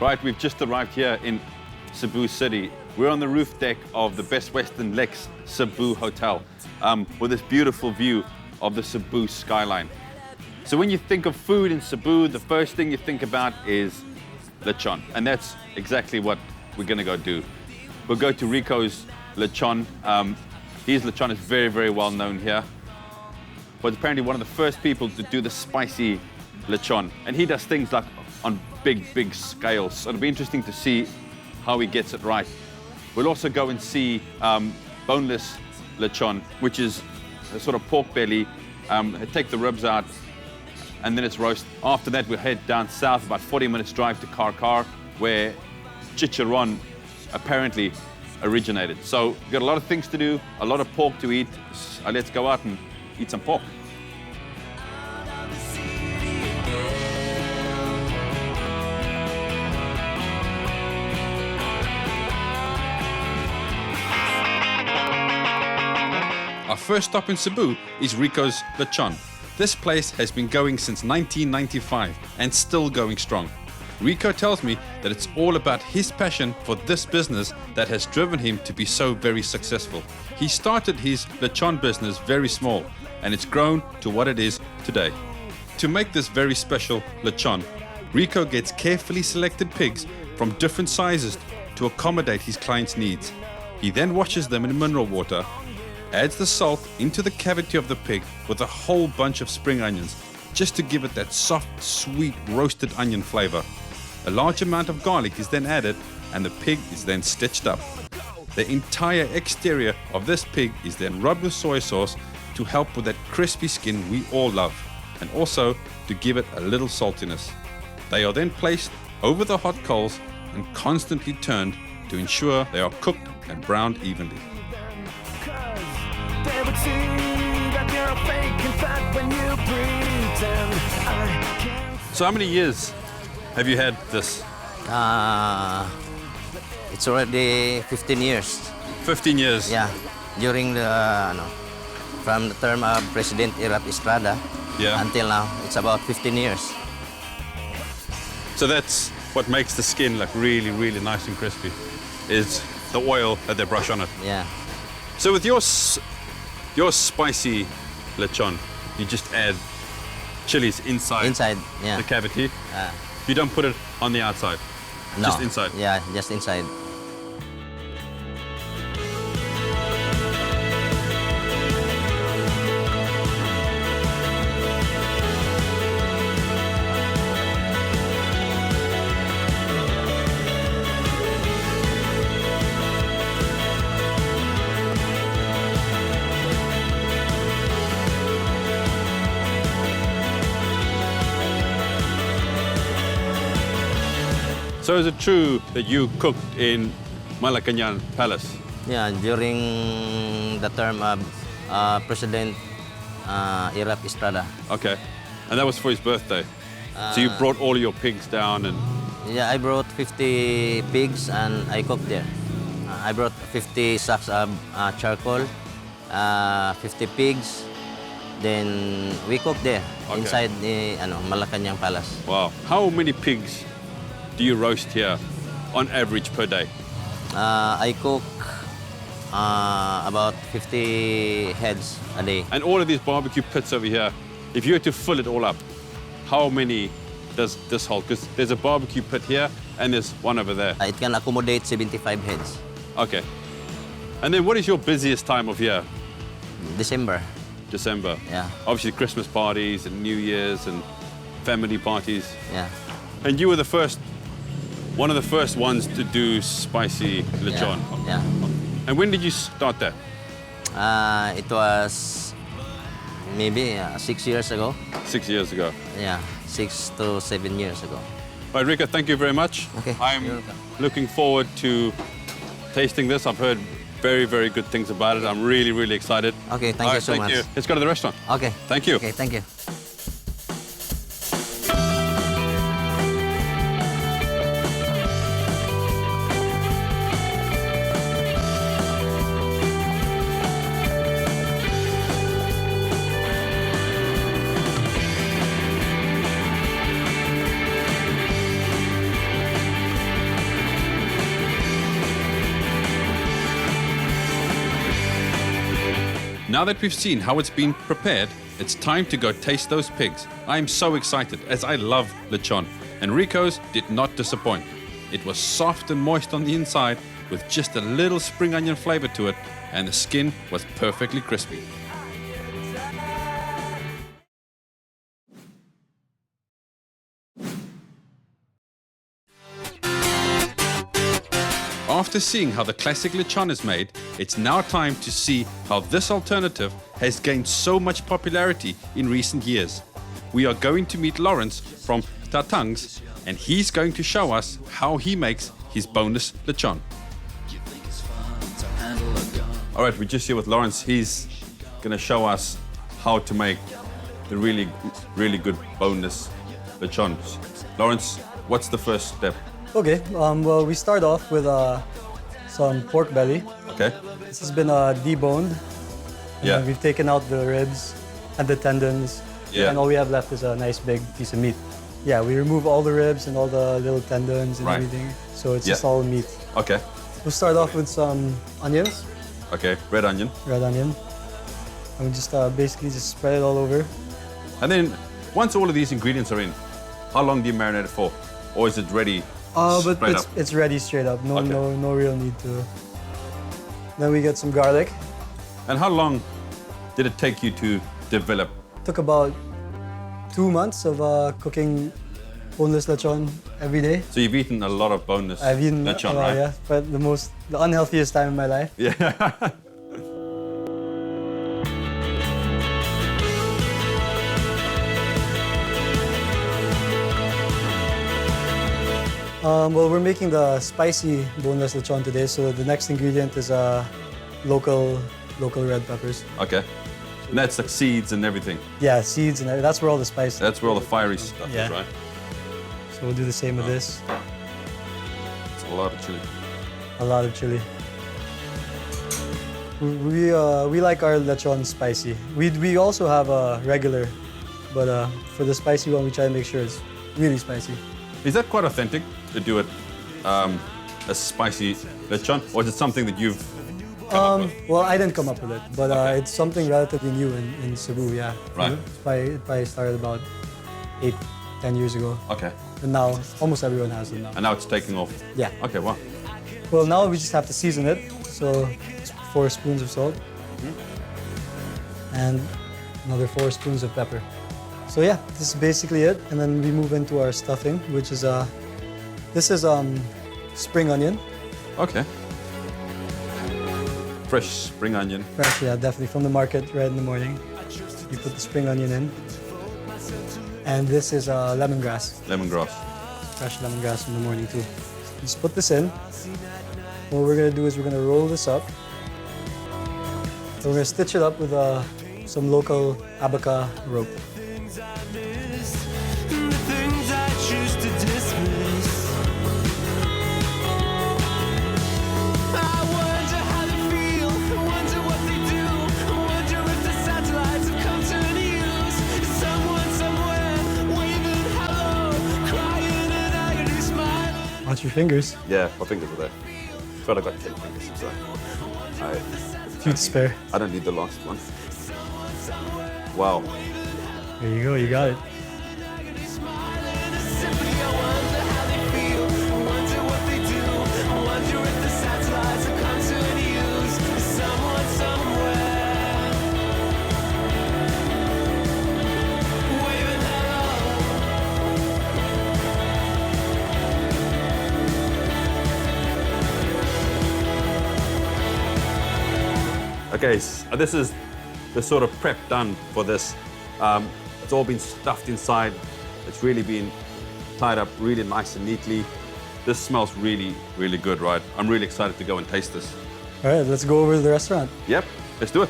Right, we've just arrived here in Cebu City. We're on the roof deck of the Best Western Lex Cebu Hotel with this beautiful view of the Cebu skyline. So when you think of food in Cebu, the first thing you think about is lechon, and that's exactly what we're gonna go do. We'll go to Rico's Lechon. His lechon is very, very well known here. But apparently one of the first people to do the spicy lechon. And he does things like on big, big scales. So it'll be interesting to see how he gets it right. We'll also go and see boneless lechon, which is a sort of pork belly. Take the ribs out, and then it's roast. After that, we'll head down south, about 40 minutes drive to Karkar, where chicharron apparently originated. So we've got a lot of things to do, a lot of pork to eat. Let's go out and eat some pork. Our first stop in Cebu is Rico's Lechon. This place has been going since 1995 and still going strong. Rico tells me that it's all about his passion for this business that has driven him to be so very successful. He started his lechon business very small, and it's grown to what it is today. To make this very special lechon, Rico gets carefully selected pigs from different sizes to accommodate his clients' needs. He then washes them in mineral water, adds the salt into the cavity of the pig with a whole bunch of spring onions, just to give it that soft, sweet, roasted onion flavor. A large amount of garlic is then added, and the pig is then stitched up. The entire exterior of this pig is then rubbed with soy sauce to help with that crispy skin we all love, and also to give it a little saltiness. They are then placed over the hot coals and constantly turned to ensure they are cooked and browned evenly. They would see that you're fake and fat when you pretend. So how many years have you had this? It's already 15 years. 15 years? Yeah, during the, from the term of President Irap Estrada until now, it's about 15 years. So that's what makes the skin like really, really nice and crispy, is the oil that they brush on it. Yeah. So with your spicy lechon, you just add chilies inside the cavity. You don't put it on the outside? No. Just inside? Yeah, just inside. So is it true that you cooked in Malacanang Palace? Yeah, during the term of President Irap Estrada. Okay, and that was for his birthday. So you brought all your pigs down and... Yeah, I brought 50 pigs and I cooked there. I brought 50 sacks of charcoal, 50 pigs. Then we cooked there inside the Malacanang Palace. Wow. How many pigs do you roast here on average per day? I cook about 50 heads a day. And all of these barbecue pits over here, if you were to fill it all up, how many does this hold? Because there's a barbecue pit here and there's one over there. It can accommodate 75 heads. Okay. And then what is your busiest time of year? December. December. Yeah. Obviously Christmas parties and New Year's and family parties. Yeah. And you were one of the first ones to do spicy lechon. Yeah. And when did you start that? It was maybe 6 years ago. 6 years ago. Yeah, 6 to 7 years ago. All right, Rico, thank you very much. Okay. I'm looking forward to tasting this. I've heard very, very good things about it. I'm really, really excited. Okay, thank you so much. Thank you. Let's go to the restaurant. Okay. Thank you. Okay, thank you. Now that we've seen how it's been prepared, it's time to go taste those pigs. I am so excited as I love lechon, and Rico's did not disappoint. It was soft and moist on the inside with just a little spring onion flavor to it, and the skin was perfectly crispy. After seeing how the classic lechon is made, it's now time to see how this alternative has gained so much popularity in recent years. We are going to meet Lawrence from Tatangs, and he's going to show us how he makes his boneless lechon. All right, we're just here with Lawrence. He's going to show us how to make the really good boneless lechons. Lawrence, what's the first step? Okay, well, we start off with some pork belly. Okay. This has been deboned. Yeah. And we've taken out the ribs and the tendons. Yeah. And all we have left is a nice big piece of meat. Yeah, we remove all the ribs and all the little tendons and Right. everything. So it's Yeah. just all meat. Okay. We'll start off with some onions, Okay, red onion. red onion. And we just basically just spread it all over. And then once all of these ingredients are in, how long do you marinate it for? Or is it ready But straight up? it's ready straight up. No, Okay. no real need to. Then we get some garlic. And how long did it take you to develop? Took about 2 months of cooking boneless lechon every day. So you've eaten a lot of boneless I've eaten lechon, a lot, right? yeah, but the unhealthiest time in my life. Yeah. Well, we're making the spicy boneless lechon today, so the next ingredient is local red peppers. Okay. And that's like seeds and everything. Yeah, seeds and that's where all the spice. That's where all the fiery stuff Yeah. is, right? So we'll do the same with this. It's a lot of chili. A lot of chili. We like our lechon spicy. We also have a regular, but for the spicy one, we try to make sure it's really spicy. Is that quite authentic to do it a spicy lechon? Or is it something that you've come up with? Well, I didn't come up with it, but it's something relatively new in Cebu, yeah. Right. It probably started about 8-10 years ago. Okay. And now almost everyone has it now. And now it's taking off. Yeah. Okay, wow. Well, now we just have to season it. So 4 spoons of salt and another 4 spoons of pepper. So yeah, this is basically it. And then we move into our stuffing, which is this is spring onion. Okay. Fresh spring onion. Fresh, yeah, definitely from the market right in the morning. You put the spring onion in. And this is lemongrass. Lemongrass. Fresh lemongrass in the morning too. Just put this in. What we're gonna do is we're gonna roll this up. And we're gonna stitch it up with some local abaca rope. Watch your fingers. Yeah, my fingers are there. I feel like I got 10 fingers, so Few to spare. I don't need the last one. Wow. There you go, you got it. Okay, so this is the sort of prep done for this. It's all been stuffed inside. It's really been tied up really nice and neatly. This smells really, really good, right? I'm really excited to go and taste this. All right, let's go over to the restaurant. Yep, let's do it.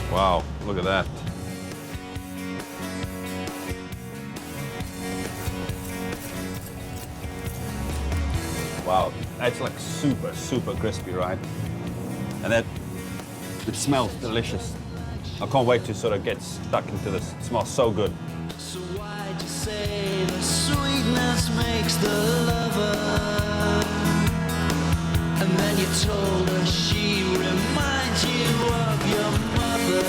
Wow, look at that. Wow, that's like super, super crispy, right? And that, it smells delicious. I can't wait to sort of get stuck into this. It smells so good. So why'd you say the sweetness makes the lover? And then you told her she reminds you of your mother.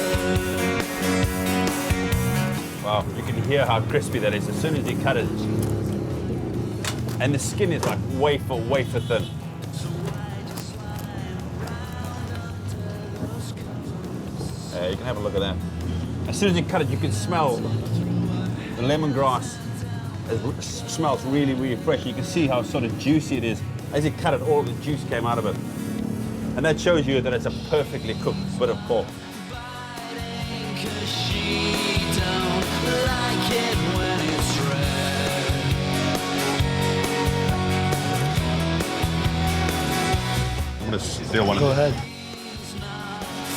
Wow, you can hear how crispy that is as soon as you cut it. And the skin is like wafer, wafer thin. You can have a look at that. As soon as you cut it, you can smell the lemongrass. It smells really, really fresh. You can see how sort of juicy it is. As you cut it, all the juice came out of it. And that shows you that it's a perfectly cooked bit of pork. 'Cause she don't like it when it's red. I'm gonna steal one of Go these. ahead.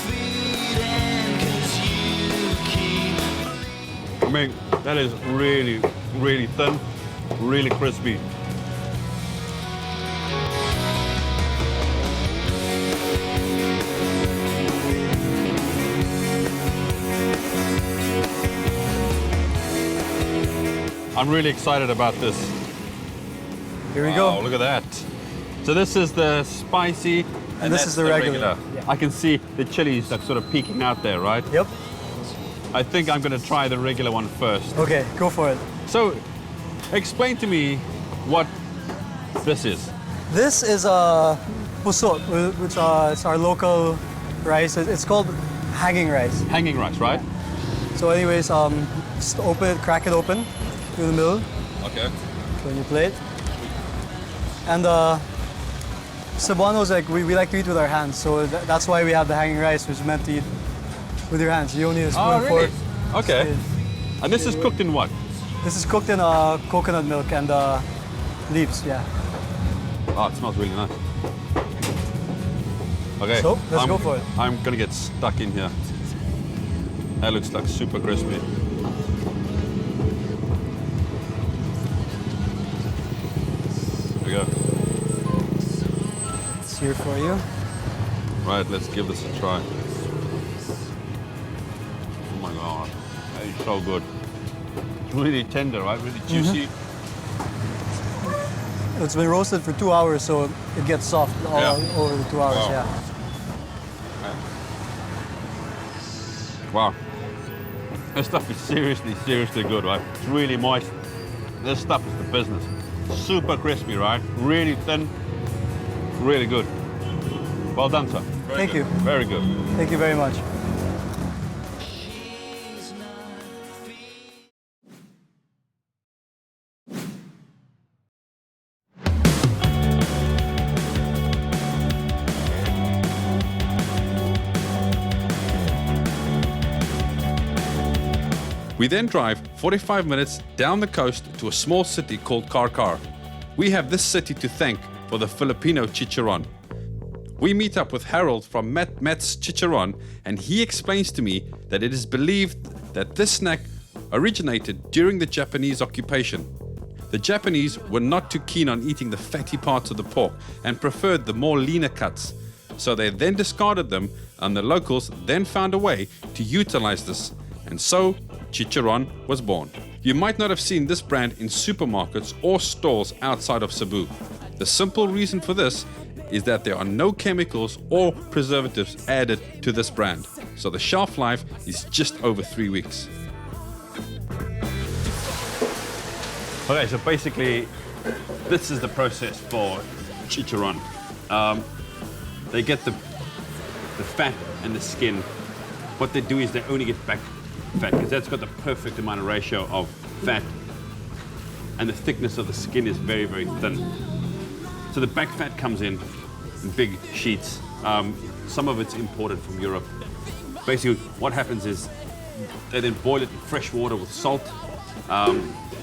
Feeding 'cause you keep I mean, that is really, really thin, really crispy. I'm really excited about this. Here we Wow, go. look at that. So this is the spicy, and this that's is the regular. Yeah. I can see the chilies like sort of peeking out there, right? Yep. I think I'm gonna try the regular one first. Okay, go for it. So, explain to me what this is. This is puso, which it's our local rice. It's called hanging rice. Hanging rice, right? So anyways, just open it, crack it open through the middle Okay. on your plate. And Cebuanos, like we like to eat with our hands, so that's why we have the hanging rice, which is meant to eat with your hands. You don't need a spoon Oh, and really? fork. Okay. And this is cooked in what? This is cooked in coconut milk and leaves, yeah. Oh, it smells really nice. Okay. So, let's go for it. I'm gonna get stuck in here. That looks like super crispy. There we go. It's here for you. Right, let's give this a try. Oh my God, that is so good. It's really tender, right? Really juicy. It's been roasted for 2 hours, so it gets soft all over the 2 hours, Wow. yeah. Wow. This stuff is seriously, seriously good, right? It's really moist. This stuff is the business. Super crispy, right? Really thin, really good. Well done, sir. Very Thank good. you. Very good. Thank you very much. We then drive 45 minutes down the coast to a small city called Karkar. We have this city to thank for the Filipino chicharron. We meet up with Harold from Met's Chicharron, and he explains to me that it is believed that this snack originated during the Japanese occupation. The Japanese were not too keen on eating the fatty parts of the pork and preferred the more leaner cuts. So they then discarded them, and the locals then found a way to utilize this. And so, Chicharron was born. You might not have seen this brand in supermarkets or stores outside of Cebu. The simple reason for this is that there are no chemicals or preservatives added to this brand. So the shelf life is just over 3 weeks. Okay, so basically, this is the process for chicharron. They get the fat and the skin. What they do is they only get back fat because that's got the perfect amount of ratio of fat, and the thickness of the skin is very, very thin. So the back fat comes in big sheets. Some of it's imported from Europe. Basically, what happens is they then boil it in fresh water with salt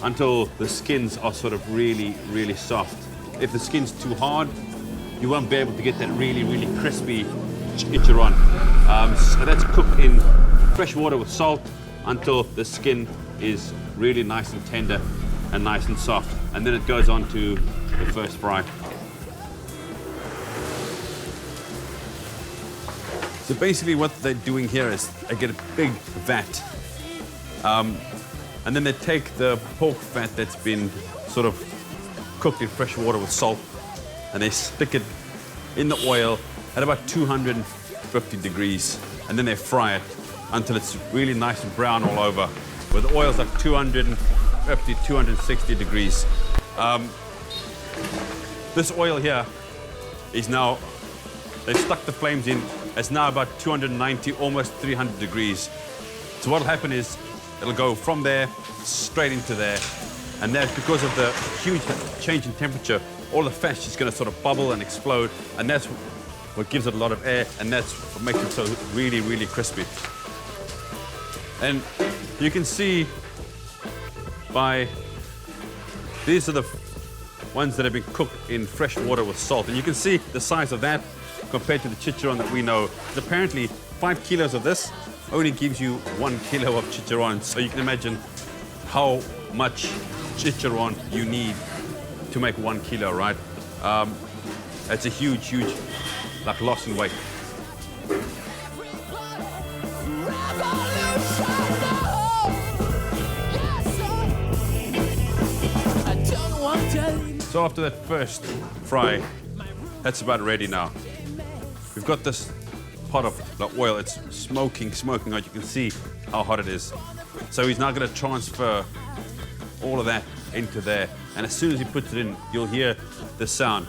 until the skins are sort of really, really soft. If the skin's too hard, you won't be able to get that really, really crispy chicharron. So that's cooked in fresh water with salt until the skin is really nice and tender and nice and soft. And then it goes on to the first fry. So basically what they're doing here is they get a big vat. And then they take the pork fat that's been sort of cooked in fresh water with salt, and they stick it in the oil at about 250 degrees, and then they fry it until it's really nice and brown all over, with the oils at 250, 260 degrees. This oil here is now, they've stuck the flames in, it's now about 290, almost 300 degrees. So what'll happen is, it'll go from there straight into there, and that's because of the huge change in temperature. All the fat's just going to sort of bubble and explode, and that's what gives it a lot of air, and that's what makes it so really, really crispy. And you can see by these are the ones that have been cooked in fresh water with salt, and you can see the size of that compared to the chicharron that we know. Apparently, 5 kilos of this only gives you 1 kilo of chicharron. So you can imagine how much chicharron you need to make 1 kilo, right? It's a huge, huge, like, loss in weight. So after that first fry, that's about ready now. We've got this pot of the oil. It's smoking out. You can see how hot it is. So he's now going to transfer all of that into there. And as soon as he puts it in, you'll hear the sound.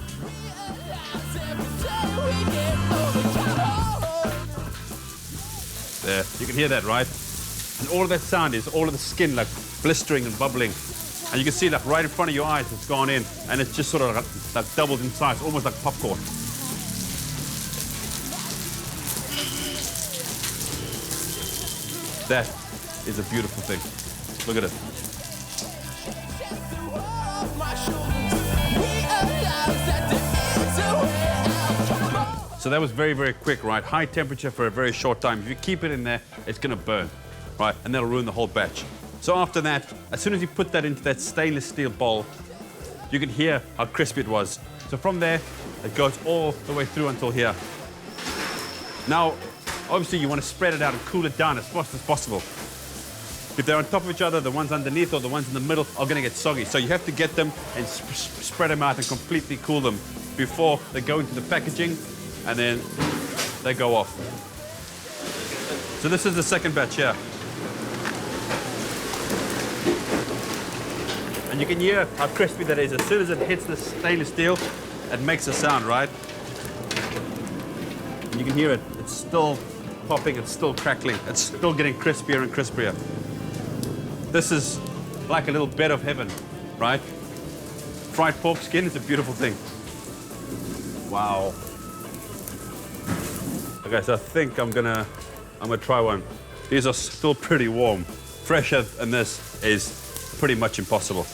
There, you can hear that, right? And all of that sound is all of the skin like blistering and bubbling. And you can see like right in front of your eyes, it's gone in, and it's just sort of like doubled in size, almost like popcorn. That is a beautiful thing. Look at it. So that was very, very quick, right? High temperature for a very short time. If you keep it in there, it's going to burn, right? And that'll ruin the whole batch. So after that, as soon as you put that into that stainless steel bowl, you can hear how crispy it was. So from there, it goes all the way through until here. Now, obviously you want to spread it out and cool it down as fast as possible. If they're on top of each other, the ones underneath or the ones in the middle are going to get soggy. So you have to get them and spread them out and completely cool them before they go into the packaging, and then they go off. So this is the second batch here. And you can hear how crispy that is. As soon as it hits the stainless steel, it makes a sound, right? And you can hear it. It's still popping, it's still crackling, it's still getting crispier and crispier. This is like a little bed of heaven, right? Fried pork skin is a beautiful thing. Wow. Okay, so I think I'm gonna try one. These are still pretty warm. Fresher than this is pretty much impossible.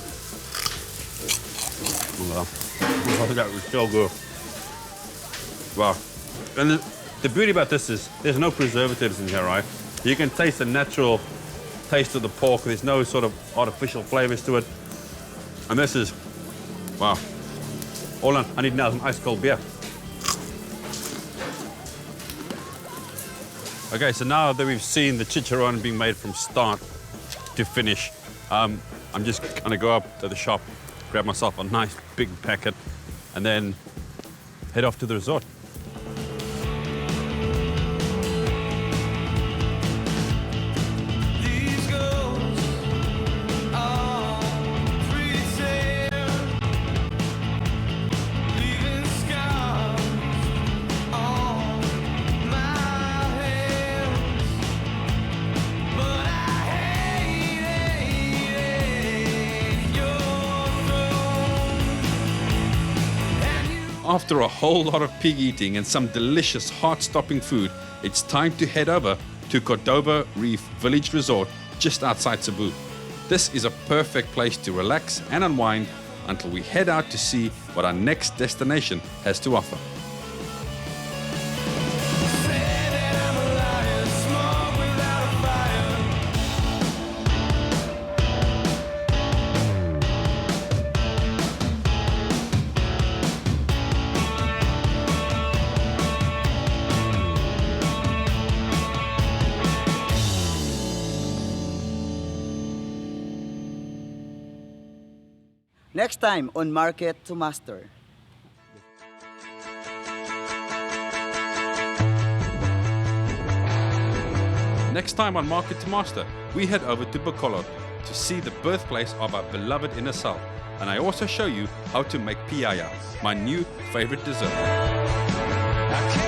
Oh, that was so good. Wow. And the beauty about this is there's no preservatives in here, right? You can taste the natural taste of the pork. There's no sort of artificial flavors to it. And this is, wow. All I need now is an ice cold beer. Okay, so now that we've seen the chicharron being made from start to finish, I'm just gonna go up to the shop, grab myself a nice big packet, and then head off to the resort. After a whole lot of pig eating and some delicious heart-stopping food, it's time to head over to Cordoba Reef Village Resort just outside Cebu. This is a perfect place to relax and unwind until we head out to see what our next destination has to offer. Next time on Market to Master. Next time on Market to Master, we head over to Bacolod to see the birthplace of our beloved inasal, and I also show you how to make piaya, my new favorite dessert. I can't